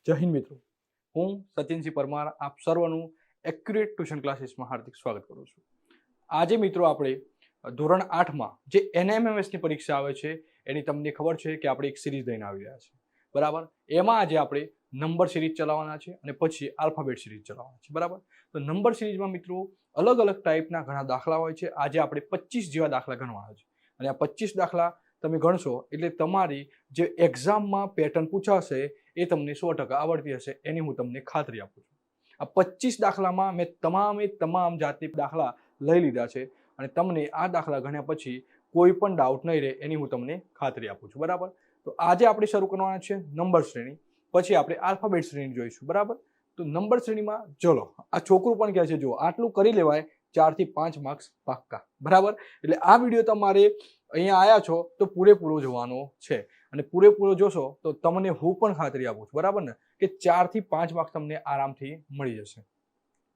જય હિન્દ મિત્રો, હું સચિનસિંહ પરમાર આપ સર્વનું એક્યુરેટ ટ્યુશન ક્લાસીસમાં હાર્દિક સ્વાગત કરું છું. આજે મિત્રો આપણે ધોરણ 8માં જે એનએમએમએસની પરીક્ષા આવે છે એની તમને ખબર છે કે આપણે એક સિરીઝ લઈને આવી રહ્યા છે, બરાબર. એમાં આજે આપણે નંબર સિરીઝ ચલાવવાના છે અને પછી આલ્ફાબેટ સિરીઝ ચલાવવાના છે, બરાબર. તો નંબર સિરીઝમાં મિત્રો અલગ અલગ ટાઈપના ઘણા દાખલા હોય છે. આજે આપણે 25 જેવા દાખલા ગણવાના છે અને આ 25 દાખલા તમે ગણશો એટલે તમારી જે એક્ઝામમાં પેટર્ન પૂછાશે એ તમને 100% આવડતી હશે એની હું તમને ખાતરી આપું છું. આ 25 દાખલામાં મેં તમામ જાતની દાખલા લઈ લીધા છે અને તમને આ દાખલા ગણ્યા પછી કોઈ પણ ડાઉટ નહીં રહે એની હું તમને ખાતરી આપું છું, બરાબર. તો આજે આપણે શરૂ કરવાના છે નંબર શ્રેણી, પછી આપણે આલ્ફાબેટ શ્રેણી જોઈશું, બરાબર. તો નંબર શ્રેણીમાં ચલો આ છોકરું પણ કહે છે જો આટલું કરી લેવાય 4 થી 5 માર્ક્સ પાક્કા, બરાબર. એટલે આ વિડીયો તમારે અહીંયા આવ્યા છો તો પૂરેપૂરો જોવાનો છે અને પૂરેપૂરો જોશો તો તમને હું પણ ખાતરી આપું છું, બરાબર ને, કે 4 થી 5 માર્ક્સ તમને આરામથી મળી જશે.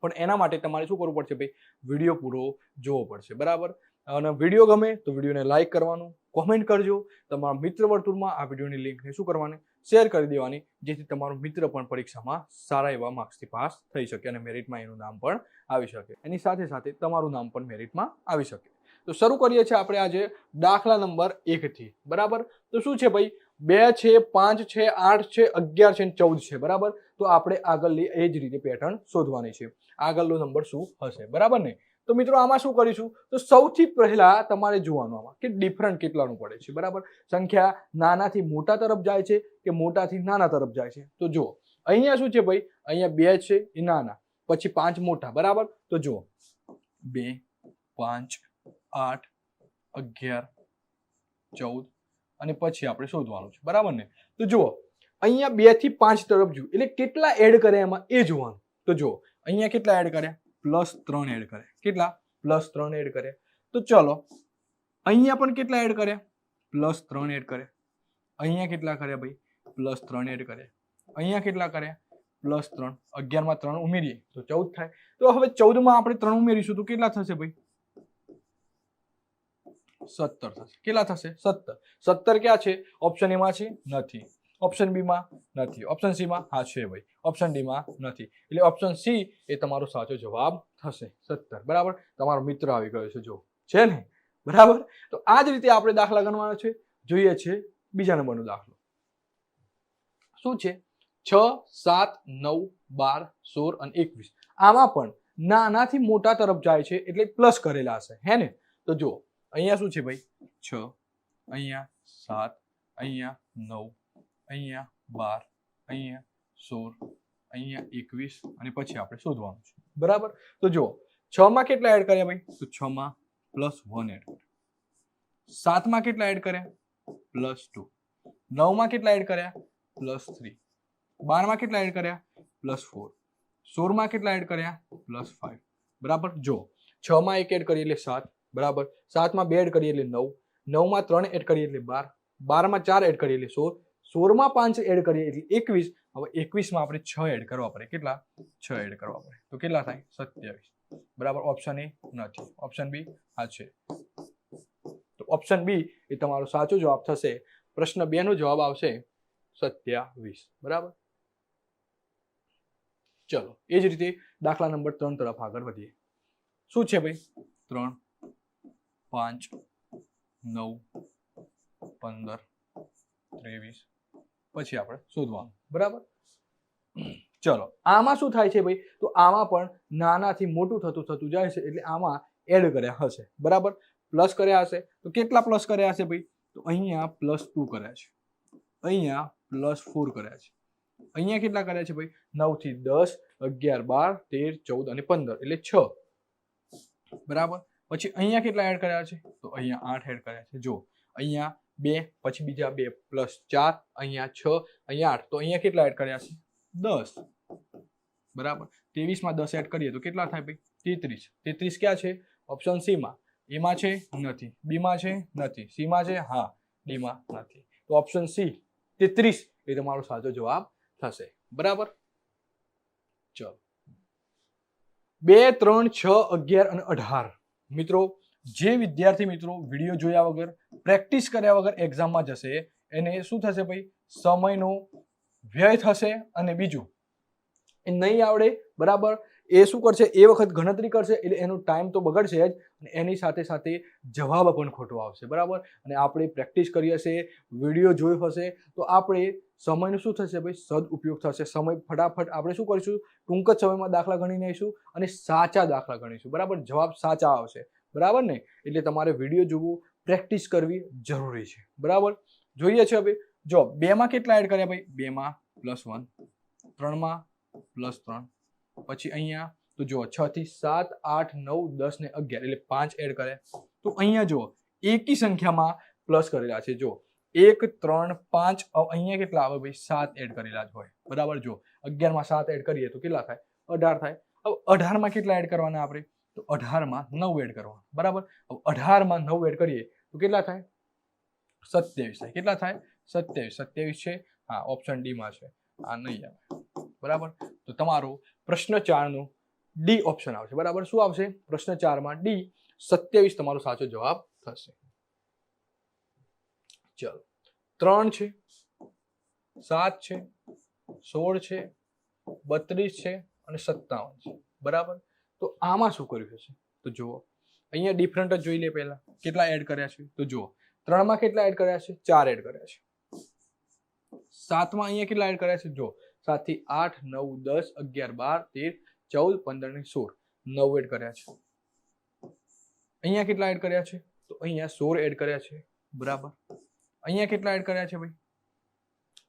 પણ એના માટે તમારે શું કરવું પડશે ભાઈ, વિડીયો પૂરો જોવો પડશે, બરાબર. અને વિડીયો ગમે તો વિડીયોને લાઈક કરવાનું, કોમેન્ટ કરજો, તમારા મિત્ર વર્તુળમાં આ વિડીયોની લિંકને શું કરવાની, શેર કરી દેવાની, જેથી તમારો મિત્ર પણ પરીક્ષામાં સારા એવા માર્ક્સથી પાસ થઈ શકે અને મેરિટમાં એનું નામ પણ આવી શકે. એની સાથે સાથે તમારું નામ પણ મેરિટમાં આવી શકે. તો શરૂ કરીએ છીએ આપણે આજે દાખલા નંબર 1 થી, બરાબર. તો શું છે ભાઈ, 2 છે, 5 છે, 8 છે, 11 છે, 14 છે, બરાબર. તો આપણે આગળની એ જ રીતે પેટર્ન શોધવાની છે. આગળનો નંબર શું હશે, બરાબર ને. તો મિત્રો આમાં શું કરીશું, તો સૌથી પહેલા તમારે જોવાનું આમાં કે ડિફરન્ટ કેટલાનું પડે છે, બરાબર. સંખ્યા નાનાથી મોટા તરફ જાય છે કે મોટાથી નાના તરફ જાય છે. તો જુઓ અહીંયા શું છે ભાઈ, અહીંયા 2 છે એ નાના, પછી 5 મોટા, બરાબર. તો જુઓ 2, 5, 8, 11, 14 અને પછી આપણે શોધવાનું છે, બરાબર ને. તો જુઓ અહીંયા 2 થી 5 તરફ જોયું એટલે કેટલા એડ કર્યા એમાં એ જોવાનું. તો જુઓ અહીંયા કેટલા એડ કર્યા, +3 એડ કર્યા. કેટલા? +3 એડ કર્યા. તો ચલો અહીંયા પણ કેટલા એડ કર્યા, +3 એડ કર્યા. અહીંયા કેટલા કર્યા ભાઈ, +3 એડ કર્યા. અહીંયા કેટલા કર્યા, +3. 11 માં 3 ઉમેરીએ તો 14 થાય. તો હવે 14 માં આપણે 3 ઉમેરીશું તો કેટલા થશે ભાઈ, 17 થશે. કેટલા થશે, 17. 17 ક્યાં છે, ઓપ્શન એ માં છે, નથી. ઓપ્શન બી માં નથી. ઓપ્શન સી માં હા છે ભાઈ. ઓપ્શન ડી માં નથી. એટલે ઓપ્શન સી એ તમારો સાચો જવાબ થશે, 17, બરાબર. તમારો મિત્ર આવી ગયો છે, જો છે ને, બરાબર. તો આ જ રીતે આપણે દાખલા ગણવાના છે. જોઈએ છે બીજા નંબરનો દાખલો. શું છે, 6, 7, 9, 12, 16 અને 21. આમાં પણ નાનાથી મોટા તરફ જાય છે એટલે પ્લસ કરેલા હશે, હે ને. તો જુઓ અહીંયા શું છે ભાઈ, 6, અહીંયા 7, અહીંયા 9, અહીંયા 12, અહીંયા 16, અહીંયા 21 અને પછી આપણે શોધવાનું છે, બરાબર. તો જુઓ 6 માં કેટલા એડ કર્યા ભાઈ, તો 6 માં +1 એડ કર્યા. 7 માં કેટલા એડ કર્યા, +2. 9 માં કેટલા એડ કર્યા, +3. 12 માં કેટલા એડ કર્યા, +4. 16 માં કેટલા એડ કર્યા, +5, બરાબર. જો 6 માં 1 એડ કરીએ એટલે 7, બરાબર. 7 માં 2 એડ કરીએ એટલે 9. 9 માં 3 એડ કરીએ એટલે 12. 12 માં 4 એડ કરીએ એટલે 16. 16 માં 5 એડ કરીએ એટલે 21. હવે 21 માં આપણે 6 એડ કરવા પડે. કેટલા, 6 એડ કરવા પડે. તો કેટલા થાય, 27, બરાબર. ઓપ્શન એ નથી, ઓપ્શન બી આ છે. તો ઓપ્શન બી એ તમારો સાચો જવાબ થશે. પ્રશ્ન 2 નો જવાબ આવશે 27, બરાબર. ચલો એ જ રીતે દાખલા નંબર 3 તરફ આગળ વધીએ. શું છે ભાઈ, 3, 5, 9, 15, 23 પછી આપણે શોધવાનું, બરાબર. ચલો આમાં શું થાય છે ભાઈ, તો આમાં પણ નાનાથી મોટું થતું જાય છે એટલે આમાં એડ કર્યા હશે, બરાબર. પ્લસ કર્યા હશે તો કેટલા પ્લસ કર્યા હશે ભાઈ, તો અહીંયા +2 કર્યા છે, અહીંયા +4 કર્યા છે, અહીંયા કેટલા કર્યા છે ભાઈ, 9 થી 10, 11, 12, 13, 14 અને 15 એટલે 6, બરાબર. પછી અહીંયા કેટલા એડ કર્યા છે, તો અહીંયા 8 એડ કર્યા છે. જો અહીંયા 2 પછી બીજા 2 +4, અહીંયા 6, અહીંયા 8, તો અહીંયા કેટલા એડ કર્યા છે, 10, બરાબર. 23 માં 10 એડ કરીએ તો કેટલા થાય ભાઈ, 33. 33 ક્યાં છે, ઓપ્શન સી માં. એમાં છે, નથી. બી માં છે, નથી. સી માં છે, હા. ડી માં નથી. તો ઓપ્શન સી 33 એ તમારો સાચો જવાબ થશે, બરાબર. ચલો 2, 3, 6, 11 અને 18. મિત્રો જે વિદ્યાર્થી મિત્રો વિડીયો જોયા વગર પ્રેક્ટિસ કર્યા વગર એક્ઝામમાં જશે એને શું થશે ભાઈ, સમયનો વ્યય થશે અને બીજું એ નહીં આવડે બરાબર એ શું કરશે એ વખત ગણતરી કરશે એટલે એનો ટાઈમ તો બગડશે જ અને એની સાથે સાથે જવાબ પણ ખોટો આવશે બરાબર અને આપણે પ્રેક્ટિસ કરી હશે વિડીયો જોયો હશે તો આપણે સમયનું શું થશે ભાઈ સદઉપયોગ થશે સમય ફટાફટ આપણે શું કરીશું ટૂંક જ સમયમાં દાખલા ગણી લઈશું અને સાચા દાખલા ગણીશું બરાબર જવાબ સાચા આવશે બરાબર ને એટલે તમારે વિડીયો જોવું પ્રેક્ટિસ કરવી જરૂરી છે બરાબર જોઈએ છે હવે જો 2માં કેટલા એડ કર્યા ભાઈ 2માં +1 3માં +3 પછી અહીંયા તો જો 6 થી 7 8 9 10 ને 11 એટલે 5 એડ કરે તો અહીંયા જો એકી સંખ્યામાં પ્લસ કરેલા છે જો 1 3 5 અહીંયા કેટલા આવે ભાઈ 7 એડ કરેલા જ હોય બરાબર જો 11 માં 7 એડ કરીએ તો કેટલા થાય 18 થાય હવે 18 માં કેટલા એડ કરવાના આપણે તો 18 માં 9 એડ કરવાના બરાબર હવે 18 માં 9 એડ કરીએ તો કેટલા થાય 27 થાય કેટલા થાય 27 છે હા ઓપ્શન ડી માં છે આ નહીં આવે બરાબર તો તમારો પ્રશ્ન 4 નો ડી ઓપ્શન આવશે બરાબર શું આવશે પ્રશ્ન 4 માં ડી 27 તમારો સાચો જવાબ થશે ચલો 3 છે 7 છે 16 છે 32 છે અને 57 છે બરાબર તો આમાં શું કર્યું હશે તો જુઓ અહીંયા ડિફરન્ટ જ જોઈ લે પહેલા કેટલા એડ કર્યા છે તો જુઓ 3 માં કેટલા એડ કર્યા છે 4 એડ કર્યા છે 7 માં અહીંયા કેટલા એડ કર્યા છે જો 7 થી 8 9 10 11 12 13 14 15 ને 16 9 એડ કર્યા છે અહીંયા કેટલા એડ કર્યા છે તો અહીંયા 16 એડ કર્યા છે બરાબર અહીંયા કેટલા એડ કર્યા છે ભાઈ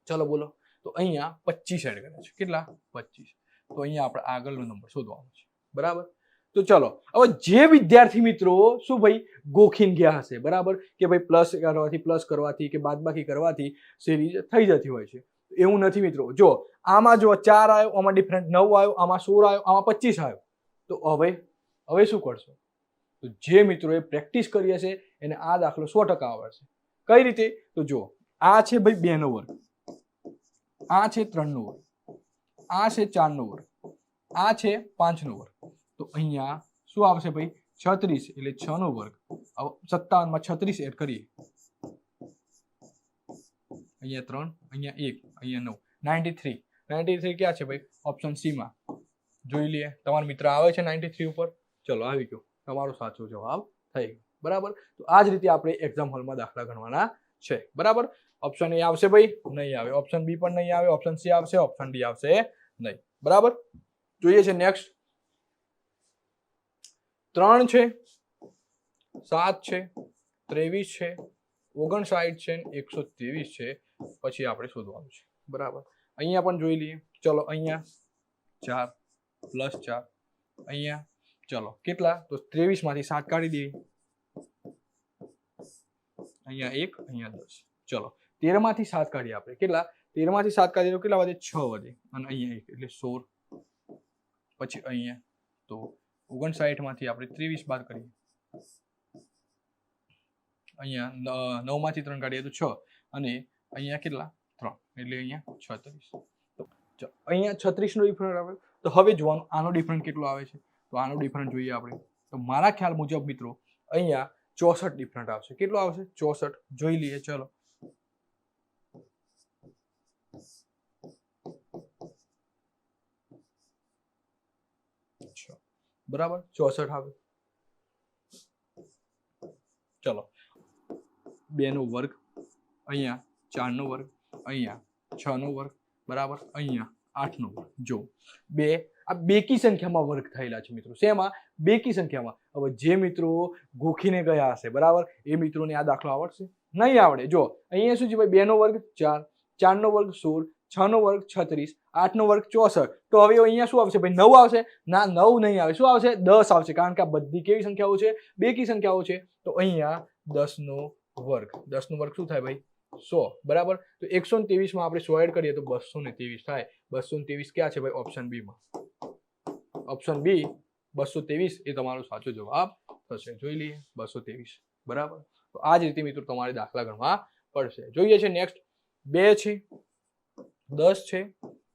ચલો બોલો તો અહીંયા 25 એડ કર્યા છે કેટલા 25 તો અહીંયા આપણે આગળનો નંબર શોધવાનો છે બરાબર તો ચલો હવે જે વિદ્યાર્થી મિત્રો શું ભાઈ ગોખીને ગયા હશે બરાબર કે ભાઈ પ્લસ કરવાથી કે બાદબાકી કરવાથી સિરીઝ થઈ જતી હોય છે એવું નથી મિત્રો જો આમાં જો 4 આવ્યો આમાં ડિફરન્ટ 9 આવ્યો આમાં 16 આવ્યો આમાં 25 આવ્યો તો હવે શું કરશો તો જે મિત્રોએ પ્રેક્ટિસ કરી હશે એને આ દાખલો 100% આવડશે કઈ રીતે તો જો આ છે ભાઈ 2 નો વર્ગ આ છે 3 નો વર્ગ આ છે 4 નો વર્ગ આ છે 5 નો વર્ગ તો અહીંયા શું આવશે ભાઈ 36 એટલે 6 નો વર્ગ 57 માં 36 એડ કરીએ અહીંયા 3 અહીંયા 1 અહીંયા 9 93 ક્યાં છે ભાઈ ઓપ્શન સી માં જોઈ લઈએ તમારો મિત્ર આવે છે 93 ઉપર ચલો આવી ગયો તમારો સાચો જવાબ થઈ ગયો બરાબર તો આ જ રીતે આપણે એક્ઝામ હોલમાં દાખલા ગણવાના છે બરાબર ઓપ્શન એ આવશે ભાઈ નહીં આવે ઓપ્શન બી પણ નહીં આવે ઓપ્શન સી આવશે ઓપ્શન ડી આવશે નહીં બરાબર જોઈએ છે નેક્સ્ટ 3 છે 7 છે 23 છે 59 છે 123 છે પછી આપણે શોધવાનું છે બરાબર અહીંયા પણ જોઈ લઈએ ચલો અહીંયા 4 +4 અહીંયા ચલો કેટલા તો 23 માંથી 7 કાઢી દઈએ અહીંયા 1 અહીંયા 10 ચલો 13 માંથી 7 કાઢીએ આપણે કેટલા 13 માંથી 7 કાઢીએ તો કેટલા વધે 6 વધે અને અહીંયા 1 એટલે 16 પછી અહીંયા તો 59 માંથી આપણે 23 બાદ કરીએ અહીંયા 9 માંથી 3 કાઢીએ તો 6 અને અહીંયા કેટલા 3 એટલે અહીંયા 36 તો અહીંયા 36 નો ડિફરન્ટ આવે તો હવે જોવાનું આનો ડિફરન્ટ કેટલો આવે છે તો આનો ડિફરન્ટ જોઈએ આપણે તો મારા ખ્યાલ મુજબ મિત્રો અહીંયા 64 ડિફરન્ટ આવશે કેટલો આવશે 64 જોઈ લઈએ ચલો બરાબર 64 આવે ચલો 2 નો વર્ગ અહીંયા 4 નો વર્ગ અહીંયા 6 નો વર્ગ બરાબર અહીંયા 8 નો વર્ગ જો આ બેકી સંખ્યામાં વર્ગ થયેલા છે મિત્રો શેમાં બેકી સંખ્યામાં હવે જે મિત્રો ગોખીને ગયા હશે બરાબર એ મિત્રોને આ દાખલો આવડશે નહીં આવડે જો અહીંયા શું છે ભાઈ 2 નો વર્ગ 4 4 નો વર્ગ 16 6 નો વર્ગ 36 8 નો વર્ગ 64 તો હવે અહીંયા શું આવશે ભાઈ 9 આવશે ના 9 નહીં આવે શું આવશે 10 આવશે કારણ કે આ બધી કેવી સંખ્યાઓ છે બેકી સંખ્યાઓ છે તો અહીંયા 10 નો વર્ગ 10 નો વર્ગ શું થાય ભાઈ 100 બરાબર તો 123 માં આપણે 100 એડ કરીએ તો 223 થાય 223 ક્યાં છે ભાઈ ઓપ્શન બી માં ઓપ્શન બી 223 એ તમારો સાચો જવાબ થશે જોઈ લઈએ 223 બરાબર તો આ જ રીતે મિત્રો તમારે દાખલા ગણવા પડશે જોઈએ છે નેક્સ્ટ 2 છે 10 છે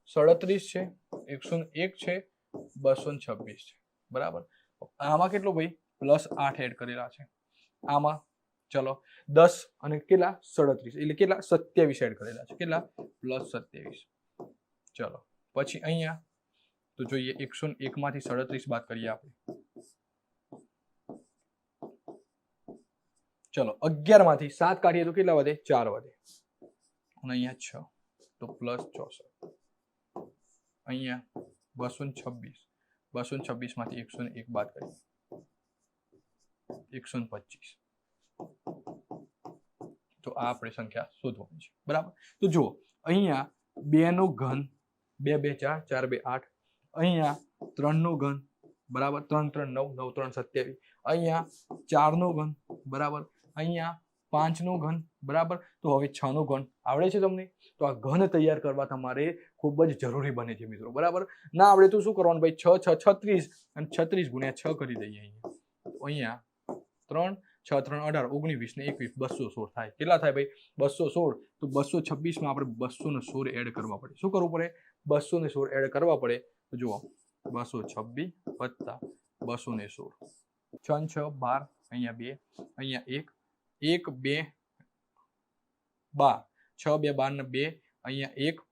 37 છે 101 છે 226 છે બરાબર આમાં કેટલો ભાઈ +8 એડ કરેલા છે આમાં ચલો 10 અને કેટલા 37 એટલે કેટલા 27 એડ કરેલા છે કેટલા +27 ચલો પછી અહીંયા તો જોઈએ 101 માંથી 37 બાદ કરીએ આપણે. ચલો 11 માંથી 7 કાઢીએ તો કેટલા વધે? 4 વધે. અને અહીંયા 6 તો પ્લસ 64. અહીંયા 226. 226 માંથી 101 બાદ કરીએ 125. તો આ આપણે સંખ્યા શોધવાની છે. બરાબર. તો જુઓ અહીંયા 2 નો ઘન 2 2 4 4 2 8. અહીંયા 3 નો ઘન બરાબર 3 3 9 9 3 27. અહીંયા 4 નો ઘન બરાબર. અહીંયા 5 નો ઘન બરાબર. તો હવે 6 નો ઘન આવડે છે તમને? તો આ ઘન તૈયાર કરવા તમારે ખૂબ જ જરૂરી બને છે મિત્રો. બરાબર. ના આવડે તો શું કરવાનું ભાઈ? 6 6 36 અને 36 ગુણ્યા 6 કરી દઈએ અહીંયા. તો અહીંયા 3 6 3 18 19 ને 21 216 થાય. કેટલા થાય ભાઈ? 216. તો 226 માં આપણે 216 એડ કરવા પડે. શું કરવું પડે? 216 એડ કરવા પડે. તો જુઓ 226 વત્તા 216. 6 6 12. અહીંયા 2 અહીંયા 1 1 2 12. 6 2 12 ને 2 અહીંયા 1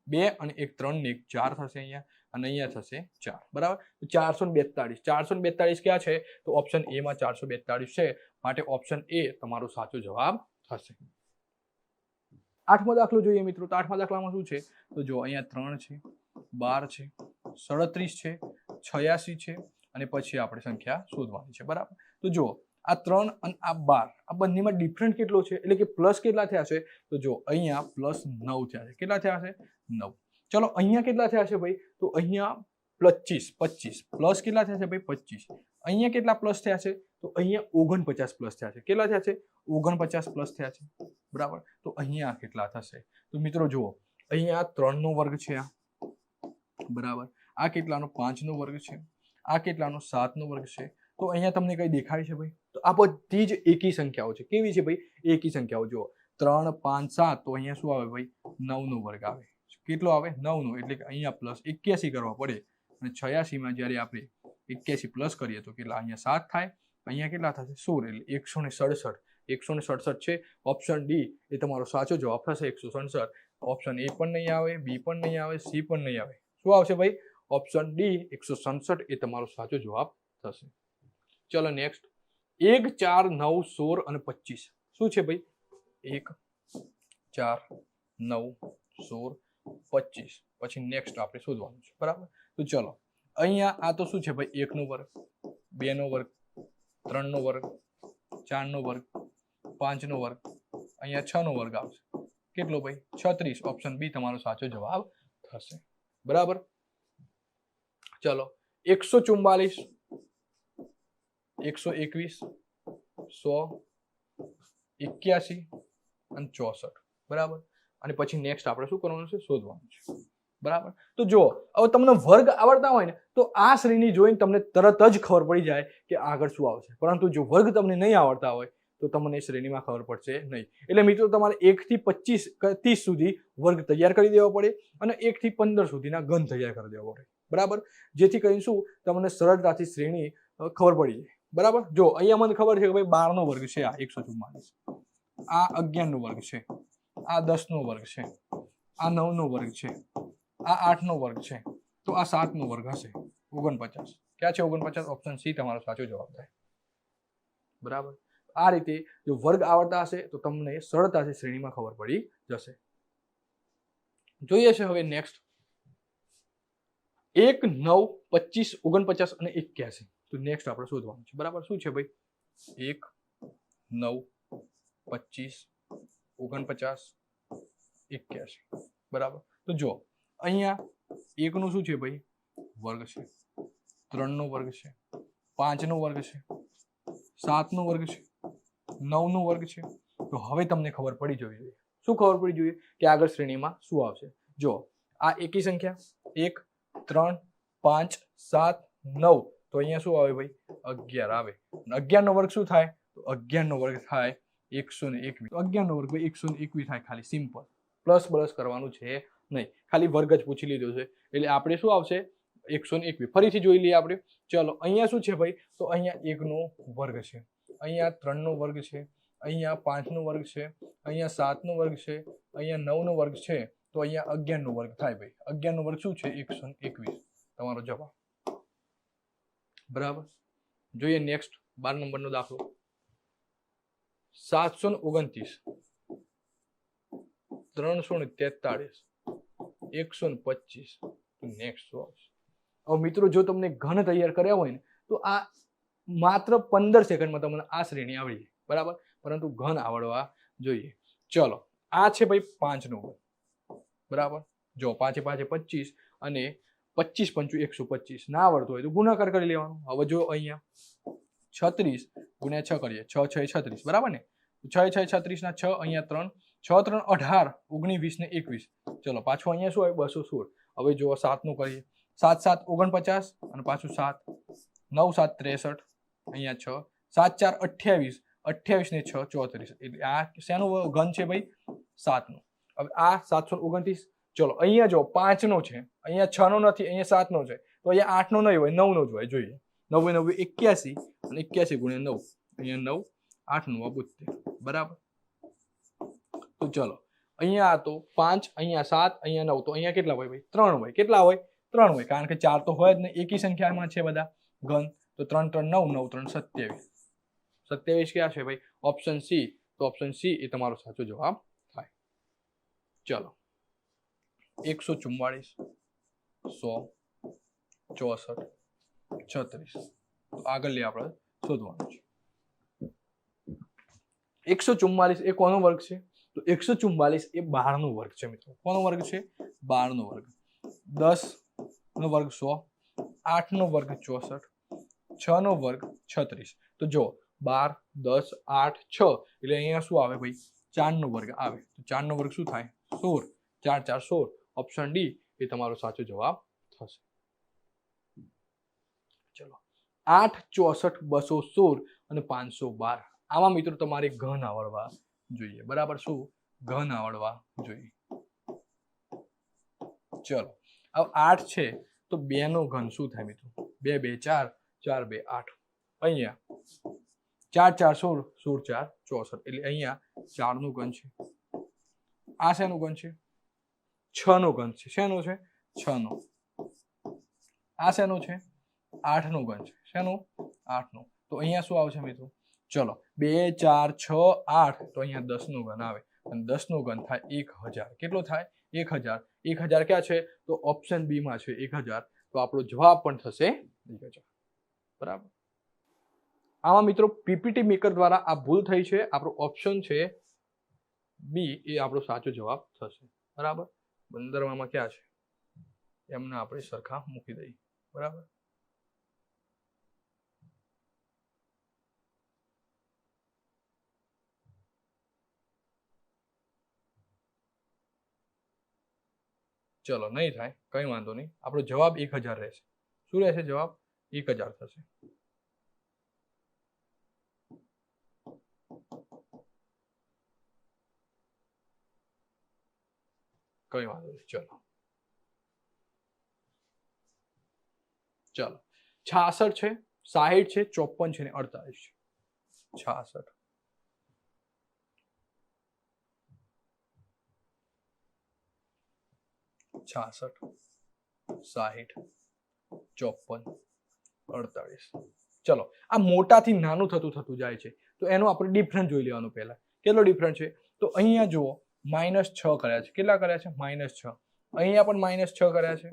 2 અને 1 3 ને 1 4 થશે અહીંયા. અને અહીંયા થશે 4. બરાબર. તો 442. 442 ક્યાં છે? તો ઓપ્શન એ માં 442 છે. માટે ઓપ્શન એ તમારો સાચો જવાબ થશે. 8મો દાખલો જોઈએ મિત્રો. તો 8મા દાખલામાં શું છે? તો જો અહીંયા 3 છે 12 છે 37 છે 86 છે અને પછી આપણે સંખ્યા શોધવાની છે. બરાબર. તો જો આ 3 અને આ 12 આ બંનેમાં ડિફરન્ટ કેટલો છે? એટલે કે પ્લસ કેટલા થયા છે? તો જો અહીંયા પ્લસ 9 થયા છે. કેટલા થયા છે? 9. ચલો અહીંયા કેટલા થયા છે ભાઈ? તો અહીંયા 25 પ્લસ કેટલા થયા છે ભાઈ? 25. અહીંયા કેટલા પ્લસ થયા છે? તો અહીંયા 49 પ્લસ થયા છે. કેટલા થયા છે? 49 પ્લસ થયા છે. બરાબર. તો અહીંયા કેટલા થશે? તો મિત્રો જુઓ અહીંયા 3 નો વર્ગ છે આ બરાબર. આ કેટલાનો? 5 નો વર્ગ છે. આ કેટલાનો? 7 નો વર્ગ છે. તો અહીંયા તમને કઈ દેખાય છે ભાઈ? તો આ બધી જ એકી સંખ્યાઓ છે. કેવી છે ભાઈ? એકી સંખ્યાઓ. જુઓ 3 5 7. તો અહીંયા શું આવે ભાઈ? 9 નો વર્ગ આવે. કેટલો આવે? 9 નો. એટલે કે અહીંયા પ્લસ 81 કરવા પડે. અને 86 માં જ્યારે આપણે 81 પ્લસ કરીએ તો કેટલા? અહીંયા 7 થાય. અહીંયા કેટલા થશે? 16. એટલે 167. 167 છે. ઓપ્શન ડી એ તમારો સાચો જવાબ થશે. 167. ઓપ્શન એ પણ નહીં આવે, બી પણ નહીં આવે, સી પણ નહીં આવે. શું આવશે ભાઈ? ઓપ્શન ડી 167 એ તમારો સાચો જવાબ થશે. ચલો નેક્સ્ટ. 1 4 9 16 અને 25. શું છે ભાઈ? 1 4 9 16 25. પછી નેક્સ્ટ આપણે શોધવાનું છે. બરાબર. તો ચલો અહીંયા આ તો શું છે ભાઈ? 1 નો વર્ગ 2 નો વર્ગ 3 નો વર્ગ 4 નો વર્ગ 5 નો વર્ગ અહીંયા 6 નો વર્ગ આવશે. કેટલો ભાઈ? 36. ઓપ્શન બી તમારો સાચો જવાબ થશે. બરાબર. ચલો 144 121 100 81 અને 64. બરાબર. અને પછી નેક્સ્ટ આપણે શું કરવાનું છે? શોધવાનું છે. બરાબર. તો જો હવે તમને વર્ગ આવડતા હોય ને તો આ શ્રેણી જોઈને તમને તરત જ ખબર પડી જાય કે આગળ શું આવશે. પરંતુ જો વર્ગ તમને નહીં આવડતા હોય તો તમને શ્રેણીમાં ખબર પડશે નહીં. એટલે મિત્રો તમારે 1 થી 25 30 સુધી વર્ગ તૈયાર કરી દેવો પડે અને 1 થી 15 સુધીના ઘન તૈયાર કરી દેવો પડે. બરાબર. જેથી કરીને શું તમને સરળતાથી શ્રેણી ખબર પડી જાય. બરાબર. જો અહીંયા મને ખબર છે કે ભાઈ 12 નો વર્ગ છે આ 144. આ 11 નો વર્ગ છે. આ 10 નો વર્ગ છે. આ 9 નો વર્ગ છે. આ 8 નો વર્ગ છે. તો આ 7 નો વર્ગ હશે. 49. ક્યાં છે 49? ઓપ્શન સી તમારો સાચો જવાબ થાય. બરાબર. આ રીતે જો વર્ગ આવડતા હશે તો તમને સરળતાથી શ્રેણીમાં ખબર પડી જશે. જોઈએ છે હવે નેક્સ્ટ. 1 9 25 49 અને 81. તો નેક્સ્ટ આપણે શોધવાનું છે. બરાબર. શું છે ભાઈ? 1 9 25 49 81. બરાબર. તો જો અહીંયા 1 નું શું છે ભાઈ? વર્ગ છે. 3 નો વર્ગ છે. 5 નો વર્ગ છે. 7 નો વર્ગ છે. 9 નો વર્ગ છે. તો હવે તમને ખબર પડી જવી જોઈએ. શું ખબર પડી જોઈએ? કે આગળ શ્રેણીમાં શું આવશે. જો આ એકી સંખ્યા 1 3 5 7 9. તો અહીંયા શું આવે ભાઈ? 11 આવે. 11 નો વર્ગ શું થાય? તો 11 નો વર્ગ થાય 121. 11 નો વર્ગ ભાઈ 121 થાય. ખાલી સિમ્પલ. પ્લસ પ્લસ કરવાનું છે નહીં. ખાલી વર્ગ જ પૂછી લીધો છે. એટલે આપણે શું આવશે? 121. ફરીથી જોઈ લઈએ આપણે. ચલો અહીંયા શું છે ભાઈ? તો અહીંયા 1 નો વર્ગ છે. અહીંયા 3 નો વર્ગ છે. અહીંયા 5 નો વર્ગ છે. અહીંયા 7 નો વર્ગ છે. અહીંયા 9 નો વર્ગ છે. તો તો અહીંયા 11 નો વર્ગ થાય ભાઈ. 11 નો વર્ગ શું છે? 121 તમારો જવાબ. બરાબર. જોઈએ નેક્સ્ટ 12 નંબરનો દાખલો. 729 343 125. નેક્સ્ટ આવશે. હવે મિત્રો જો તમને ઘન તૈયાર કર્યા હોય ને તો આ માત્ર 15 સેકન્ડમાં તમને આ શ્રેણી આવડી જાય. બરાબર. પરંતુ ઘન આવડવા જોઈએ. ચલો આ છે ભાઈ 5 નો વર્ગ. બરાબર. જો 5 5 25 અને 25 5 125 ના આવડતું હોય તો ગુણાકાર કરી લેવાનો. હવે જો અહીંયા 36 ગુણ્યા 6 કરીએ, 6 6 36. બરાબર ને? 6 6 36 ના 6, અહીંયા 3, 6 3 18, 19 ને 21. ચલો પાછું અહીંયા શું આવે? 216. હવે જો 7 નું કરીએ, 7 7 49 અને પાછું 7, 9 7 63, અહીંયા 6, 7 4 28, 28 ને 6 34. એટલે આ શેનો ઘન છે ભાઈ? 7 નો. હવે આ 729. ચલો અહીંયા જો 5 નો છે, અહીંયા 6 નો નથી, અહીંયા 7 નો છે, તો અહીંયા 8 નો નહીં હોય, 9 નો જ હોય. જોઈએ 9 9 81 અને 81 ગુણ્યા 9, અહીંયા 9 8 નું 72. બરાબર. તો ચલો અહીંયા આ તો 5, અહીંયા 7, અહીંયા 9, તો અહીંયા કેટલા હોય ભાઈ? 3 હોય. કેટલા હોય? 3 હોય, કારણ કે 4 તો હોય જ નહીં, એકી સંખ્યામાં છે બધા ઘન. તો 3 3 9, 9 3 27. 27 ક્યાં છે ભાઈ? Option C. તો ઓપ્શન સી એ તમારો સાચો જવાબ થાય. ચલો 144 100 64 36. આગળ લઈએ આપણે શોધવાનું છે. 144 એ કોનો વર્ગ છે? તો 144 એ 12 નો વર્ગ છે મિત્રો. કોનો વર્ગ છે? 12 નો વર્ગ. 10 નો વર્ગ 100, 8 નો વર્ગ 64, 6 નો વર્ગ 36. તો જો 12 10 8 6 એટલે અહીંયા શું આવે ભાઈ? 4 નો વર્ગ આવે. તો 4 નો વર્ગ શું થાય? 16. 4 4 16. ઓપ્શન ડી એ તમારો સાચો જવાબ થશે. ચલો 8 64 216 અને 512. આમાં મિત્રો તમારે ઘન આવડવા જોઈએ. બરાબર. શું? ઘન આવડવા જોઈએ. ચલો હવે 8 છે તો 2 નો ઘન શું થાય મિત્રો? 2 2 4, 4 2 8. અહીંયા 4 4 16, 16 4 64. એટલે અહીંયા 4 નું ઘન છે. આ શેનું ઘન છે? 6 નો ઘન છે. શેનો છે? 6 નો. આ શેનો છે? 8 નો ઘન છે. શેનો? 8 નો. તો અહીંયા શું આવશે મિત્રો? ચલો 2 4 6 8, તો અહીંયા 10 નું ઘન આવે અને 10 નું ઘન થાય 1000. કેટલો થાય? 1000. 1000 ક્યાં છે? તો ઓપ્શન બી માં છે 1000. તો આપણો જવાબ પણ થશે 1000. બરાબર. આમાં મિત્રો પીપીટી મેકર દ્વારા આ ભૂલ થઈ છે. આપણો ઓપ્શન છે બી એ આપણો સાચો જવાબ થશે. બરાબર. 15માં ક્યાં છે? એમને આપણે સરખા મૂકી દઈએ. બરાબર. ચલો નહીં થાય, કઈ વાંધો નહીં. આપણો જવાબ 1000 રહેશે. શું રહેશે જવાબ? 1000 થશે. કઈ વાંધો નહીં. ચલો 66 છે, 60 છે, 54 છે ને 48 છે. 66 66 60 54 48. ચલો આ મોટાથી નાનું થતું જાય છે, તો એનો આપણે ડિફરન્સ જોઈ લેવાનું. પહેલા કેટલો ડિફરન્સ છે? તો અહીંયા જુઓ -6 કર્યા છે. કેટલા કર્યા છે? -6. અહીંયા પણ -6 કર્યા છે,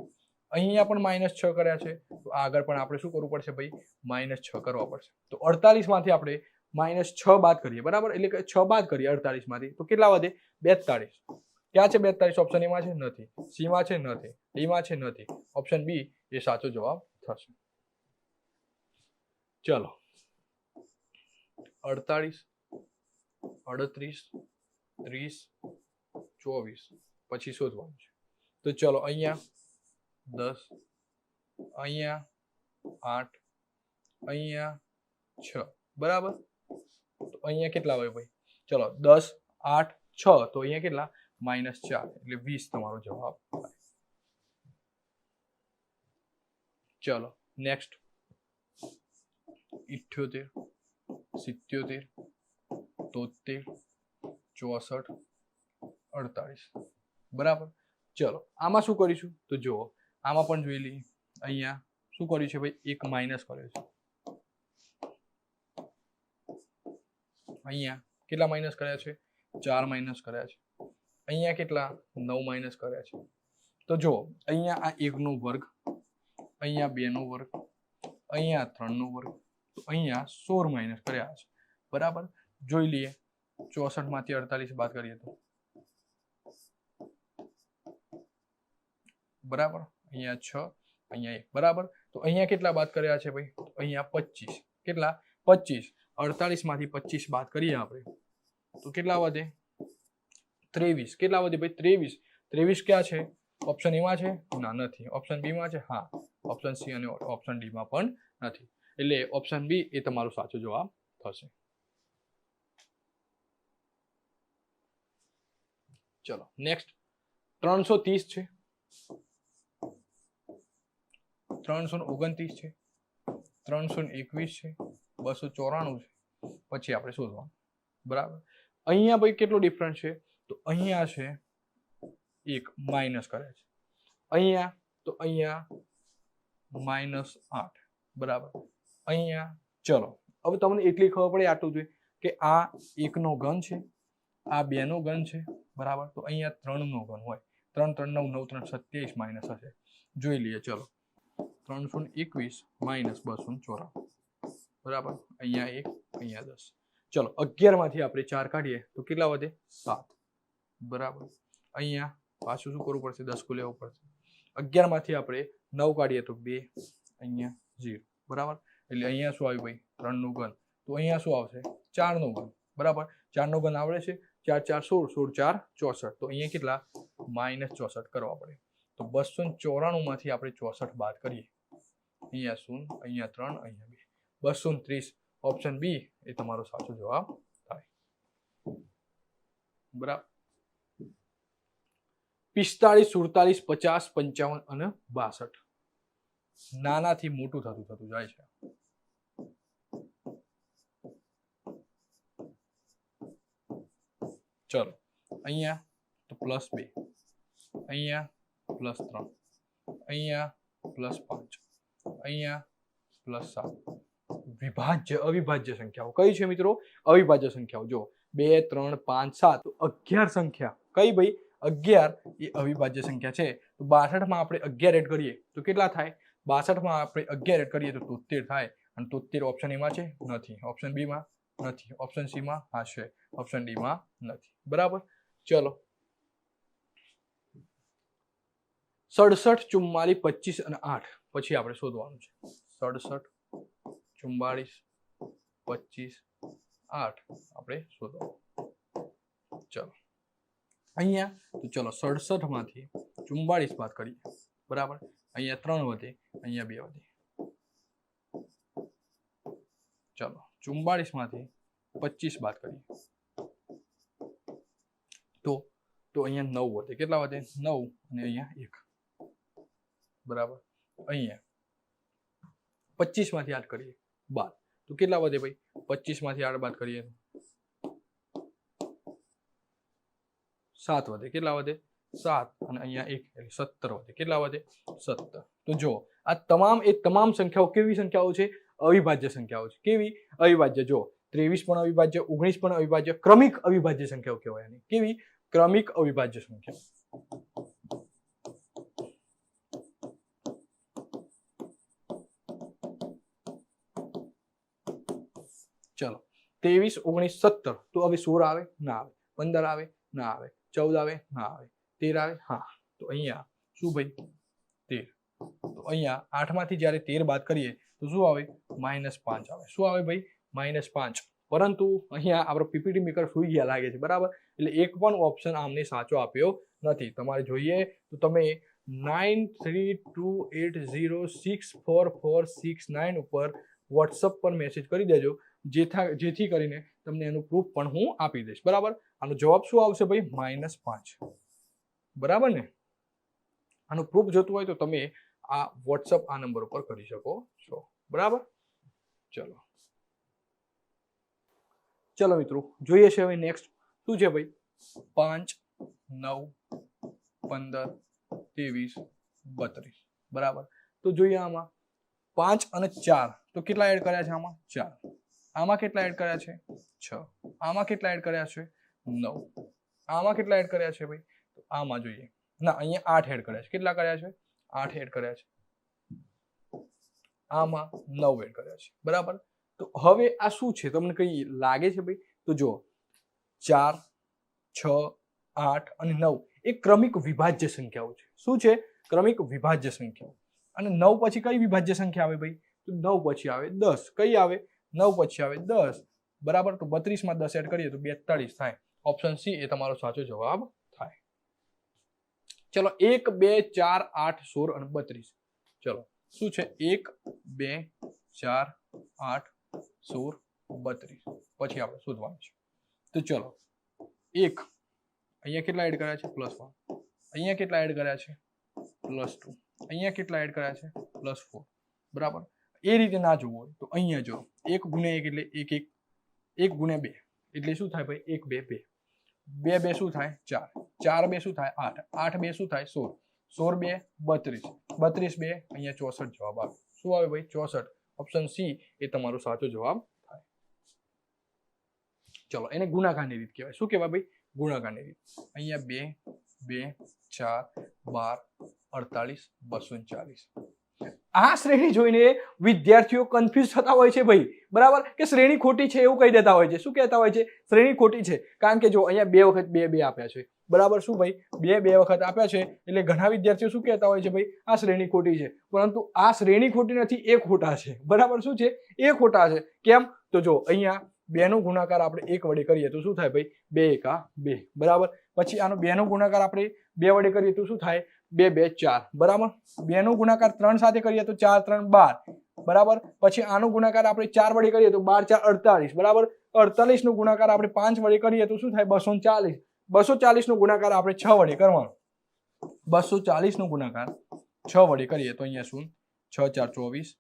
અહીંયા પણ -6 કર્યા છે. તો આગળ પણ આપણે શું કરવું પડશે ભાઈ? -6 કરવા પડશે. તો 48 માંથી આપણે -6 બાદ કરીએ. બરાબર. એટલે કે 6 બાદ કરીએ 48 માંથી તો કેટલા વધે? 42. ક્યાં છે 42? ઓપ્શન એ માં છે? નથી. સી માં છે? નથી. ડી માં છે? નથી. ઓપ્શન બી એ સાચો જવાબ થશે. ચલો 48 38 30 24 પછી શોધવાનું છે. તો ચલો અહીંયા 10, અહીંયા 8, અહીંયા 6. બરાબર. તો અહીંયા કેટલા હોય ભાઈ? ચલો 10 8 6, તો અહીંયા કેટલા? -4 એટલે 20 તમારો જવાબ થાય. ચલો નેક્સ્ટ 78 77 73 64 48. બરાબર. ચલો આમાં શું કરીશું તો જુઓ આમાં પણ જોઈ લઈએ અહીંયા શું કર્યું છે ભાઈ એક માઇનસ કર્યો છે અહીંયા કેટલા માઇનસ કર્યા છે 4 માઇનસ કર્યા છે અહીંયા કેટલા 9 માઇનસ કર્યા છે તો જુઓ અહીંયા આ 1 નો વર્ગ અહીંયા 2 નો વર્ગ અહીંયા 3 નો વર્ગ તો અહીંયા 16 માઇનસ કર્યા છે બરાબર જોઈ લઈએ 64 માંથી 48 બાદ કરીએ તો બરાબર અહીંયા 6 અહીંયા 1 બરાબર તો અહીંયા કેટલા બાદ કર્યા છે ભાઈ અહીંયા 25 કેટલા 25 48 માંથી 25 બાદ કરીએ આપણે તો કેટલા વધે 23 કેટલા વધે ભાઈ 23 23 ક્યાં છે ઓપ્શન એ માં છે ના નથી ઓપ્શન બી માં છે હા ઓપ્શન સી અને ઓપ્શન ડી માં પણ નથી એટલે ઓપ્શન બી એ તમારો સાચો જવાબ થશે ચલો નેક્સ્ટ 330 છે 329 છે 321 છે 294 છે પછી આપણે શોધવાનું બરાબર અહીંયા ભાઈ કેટલો ડિફરન્સ છે તો અહીંયા છે એક માઇનસ કરે છે અહીંયા તો અહીંયા -8 બરાબર અહીંયા ચલો હવે તમને એટલી ખબર પડે આટલું જોઈએ કે આ 1 નો ઘન છે આ 2 નો ઘન છે બરાબર તો અહીંયા 3 નો ઘન હોય 3 3 9 9 3 27 માઇનસ હશે જોઈ લઈએ ચલો 321 માઇનસ 294 બરાબર અહીંયા 1 અહીંયા 10 ચલો 11 માંથી આપણે 4 કાઢીએ તો કેટલા વધે 7 બરાબર અહીંયા પાછું શું કરવું પડશે 10 કો લેવું પડશે 11 માંથી આપણે 9 કાઢીએ તો 2 અહીંયા 0 બરાબર એટલે અહીંયા શું આવ્યું ભાઈ 3 નું ઘન તો અહીંયા શું આવશે 4 નું ઘન બરાબર 4 નું ઘન આવડે છે 4 4 16 16 4 64 તો અહીંયા કેટલા -64 કરવા પડે તો 294 માંથી આપણે 64 બાદ કરીએ અહીંયા 0 અહીંયા 3 અહીંયા 2 230 ઓપ્શન બી એ તમારો સાચો જવાબ થાય બરાબર 45 47 50 55 અને 62 નાનાથી મોટું થતું જાય છે ચલો અહીંયા તો +2 અહીંયા +3 અહીંયા +5 અહીંયા +7 વિભાજ્ય અવિભાજ્ય સંખ્યાઓ કઈ છે મિત્રો અવિભાજ્ય સંખ્યાઓ જો 2 3 5 7 તો 11 સંખ્યા કઈ ભાઈ 11 એ અવિભાજ્ય સંખ્યા છે તો 62 માં આપણે 11 એડ કરીએ તો કેટલા થાય 62 માં આપણે 11 એડ કરીએ તો 73 થાય અને 73 ઓપ્શન એ માં છે નથી ઓપ્શન બી માં નથી ઓપ્શન સી માં હા છે ઓપ્શન ડી માં નથી બરાબર ચલો 67 44 25 અને 8 પછી આપણે શોધવાનું છે 67 44 25 8 આપણે શોધવાનું ચલો અહીંયા તો ચલો 67 માંથી 44 બાદ કરીએ બરાબર અહીંયા 3 વધે અહીંયા 2 વધે ચલો 44 માંથી 25 બાદ કરીએ તો અહીંયા 9 વધે કેટલા વધે 9 અને અહીંયા 1 બરાબર અહીંયા 25 માંથી 8 કરીએ બાદ તો કેટલા વધે ભાઈ 25 માંથી 8 બાદ કરીએ 7 વધે કેટલા વધે 7 અને અહીંયા 1 એટલે 17 વધે કેટલા વધે 17 તો જો આ તમામ સંખ્યાઓ કેવી સંખ્યાઓ છે અવિભાજ્ય સંખ્યાઓ છે કેવી અવિભાજ્ય જો 23 પણ અવિભાજ્ય 19 પણ અવિભાજ્ય ક્રમિક અવિભાજ્ય સંખ્યાઓ કહેવાય આને કેવી ક્રમિક અવિભાજ્ય સંખ્યાઓ ચલો 23 19 17 તો હવે 16 આવે ના આવે 15 આવે ના આવે 14 આવે ના આવે 13 આવે હા તો અહીંયા શું ભાઈ 13 તો અહીંયા 8 માંથી જ્યારે 13 બાદ કરીએ તો શું આવે -5 આવે શું આવે ભાઈ -5 પરંતુ અહીંયા આપણો પીપીટી મેકર સુઈ ગયા લાગે છે બરાબર એટલે એક પણ ઓપ્શન આમને સાચો આપ્યો નથી તમારે જોઈએ તો તમે 9328064469 ઉપર વોટ્સઅપ પર મેસેજ કરી દેજો જેથી કરીને તમને એનું પ્રૂફ પણ હું આપી દઈશ બરાબર આનો જવાબ શું આવશે ભાઈ -5 બરાબર ને આનો પ્રૂફ જોતું હોય તો તમે આ વોટ્સઅપ આ નંબર ઉપર કરી શકો છો બરાબર ચલો મિત્રો જોઈએ છે હવે નેક્સ્ટ શું છે ભાઈ 5 9 15, 23, 32 બરાબર. તો જોઈએ આમાં 5 અને 4 તો કેટલા એડ કર્યા છે આમાં 4, આમાં કેટલા એડ કર્યા છે 6, આમાં કેટલા એડ કર્યા છે 9, આમાં કેટલા એડ કર્યા છે ભાઈ તો આમાં જોઈએ ના અહીંયા 8 એડ કર્યા છે. કેટલા કર્યા છે 8 એડ કર્યા છે, આમાં 9 એડ કર્યા છે બરાબર. તો હવે આ શું છે તમને કઈ લાગે છે ભાઈ તો જો 4, 6, 8 અને 9 એ ક્રમિક વિભાજ્ય સંખ્યાઓ છે. શું છે ક્રમિક વિભાજ્ય સંખ્યાઓ. અને 9 પછી કઈ વિભાજ્ય સંખ્યા આવે ભાઈ તો 9 પછી આવે 10. કઈ આવે 9 પછી આવે 10 બરાબર. તો 32 માં 10 એડ કરીએ તો 42 થાય. ઓપ્શન સી એ તમારો સાચો જવાબ થાય. ચલો 1, 2, 4, 8, 16 અને 32. ચલો શું છે 1, 2, 4, 8, 16, 32 પછી આપણે શોધવાનું છે. તો ચલો 1 અહીંયા કેટલા એડ કર્યા છે +1, અહીંયા કેટલા એડ કર્યા છે +2, અહીંયા કેટલા એડ કર્યા છે +4 બરાબર. એ રીતે ના જોવું હોય તો અહીંયા જો 1 ગુણ્યા 1 એટલે 1 1 ગુણ્યા 2 એટલે શું થાય ભાઈ 1 2 2 2 2 શું થાય 4 4 2 શું થાય 8 8 2 શું થાય 16 16 2 32 32 2 અહીંયા 64 જવાબ આવે. શું આવે ભાઈ 64. ઓપ્શન સી એ તમારો સાચો જવાબ થાય. ચલો એને ગુણાકારની રીત કહેવાય. શું કહેવાય ભાઈ ગુણાકારની રીત. અહીંયા 2 2 4 12 48 240. આ શ્રેણી જોઈને વિદ્યાર્થીઓ કન્ફ્યુઝ થતા હોય છે ભાઈ બરાબર કે શ્રેણી ખોટી છે એવું કહી દેતા હોય છે. શું કહેતા હોય છે શ્રેણી ખોટી છે કારણ કે જો અહીંયા 2 વખત 2 2 આપ્યા છે બરાબર. શું ભાઈ 2 2 વખત આપ્યા છે એટલે ઘણા વિદ્યાર્થીઓ શું કહેતા હોય છે ભાઈ આ શ્રેણી ખોટી છે. પરંતુ આ શ્રેણી ખોટી નથી, એ ખોટા છે બરાબર. શું છે એ ખોટા છે. કેમ તો જો અહીંયા 2 નો ગુણાકાર આપણે 1 વડે કરીએ તો શું થાય ભાઈ 2 1 2 બરાબર. પછી આનો 2 નો ગુણાકાર આપણે 2 વડે કરીએ તો શું થાય 2 2 4 બરાબર. 2 નો ગુણાકાર 3 સાથે કરીએ તો 4 3 12 બરાબર. પછી આનો ગુણાકાર આપણે 4 વડે કરીએ તો 12 4 48 બરાબર. 48 નો ગુણાકાર આપણે 5 વડે કરીએ તો શું થાય 240. 240 નો ગુણાકાર આપણે 6 વડે કરવાનો. 240 નો ગુણાકાર 6 વડે કરીએ તો અહીંયા શું 6 4 24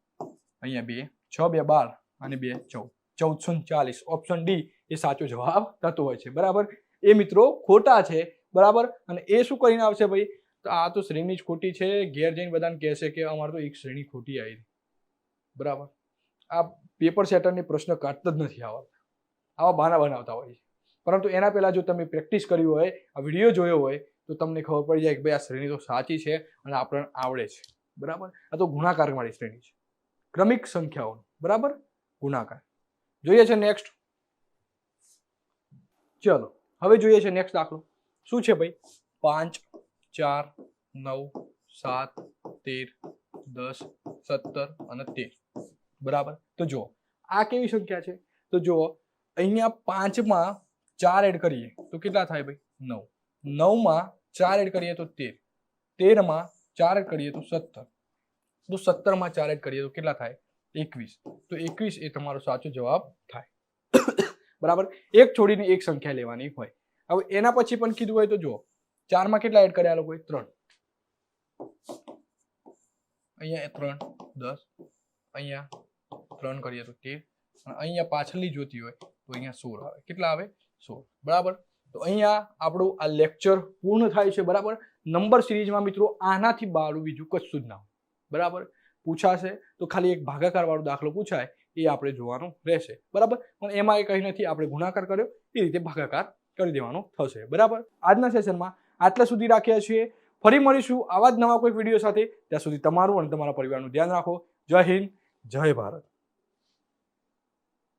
અહીંયા 2 6 2 12 અને 2 14 1440. ઓપ્શન ડી એ સાચો જવાબ થતો હોય છે બરાબર. એ મિત્રો ખોટા છે બરાબર. અને એ શું કરીને આવશે ભાઈ તો આ તો શ્રેણી જ ખોટી છે. ઘેર જઈને બધાને કહેશે કે અમારે તો એક શ્રેણી ખોટી આવી બરાબર. આ પેપર સેટરને પ્રશ્ન કાઢતા જ નથી આવડતા, આવા બહાના બનાવતા હોય છે. પરંતુ એના પહેલા જો તમે પ્રેક્ટિસ કરી હોય, આ વિડીયો જોયો હોય તો તમને ખબર પડી જાય કે ભાઈ આ શ્રેણી તો સાચી છે અને આપણને આવડે છે બરાબર. આ તો ગુણાકાર વાળી શ્રેણી છે, ક્રમિક સંખ્યાઓ બરાબર ગુણાકાર. જોઈએ છે નેક્સ્ટ. ચલો હવે જોઈએ છે નેક્સ્ટ દાખલો. શું છે ભાઈ 5 4 9 7 13 10 17 અને 13 બરાબર. તો જુઓ આ કેવી સંખ્યા છે તો જુઓ અહીંયા 5 માં 4 એડ કરીએ તો કેટલા થાય ભાઈ 9, 9 માં 4 એડ કરીએ તો 13, 13 માં 4 એડ કરીએ તો 17, તો 17 માં 4 એડ કરીએ તો કેટલા થાય 21. તો 21 એ તમારો સાચો જવાબ થાય બરાબર. એક છોડીને એક સંખ્યા લેવાની હોય. હવે એના પછી પણ કીધું હોય તો જુઓ 4 માં કેટલા એડ કર્યા લોકોએ 3, અહીંયા 3 10, અહીંયા 3 કરીએ તો 13 અને અહીંયા પાછળની જોતી હોય તો અહીંયા 16 આવે. કેટલા આવે 16 બરાબર. તો અહીંયા આપણું આ લેક્ચર પૂર્ણ થાય છે બરાબર. નંબર સિરીઝમાં મિત્રો આનાથી બારું બીજું કશું જ ના હોય બરાબર. પૂછાશે તો ખાલી એક ભાગાકાર વાળો દાખલો પૂછાય એ આપણે જોવાનું રહેશે બરાબર. પણ એમાં એ કંઈ નથી, આપણે ગુણાકાર કર્યો એ રીતે ભાગાકાર કરી દેવાનો થશે બરાબર. આજના સેશનમાં આટલા સુધી રાખ્યા છીએ. ફરી મળીશું આવા જ નવા કોઈ વિડીયો સાથે. ત્યાં સુધી તમારું અને તમારા પરિવારનું ધ્યાન રાખો. જય હિન્દ, જય ભારત.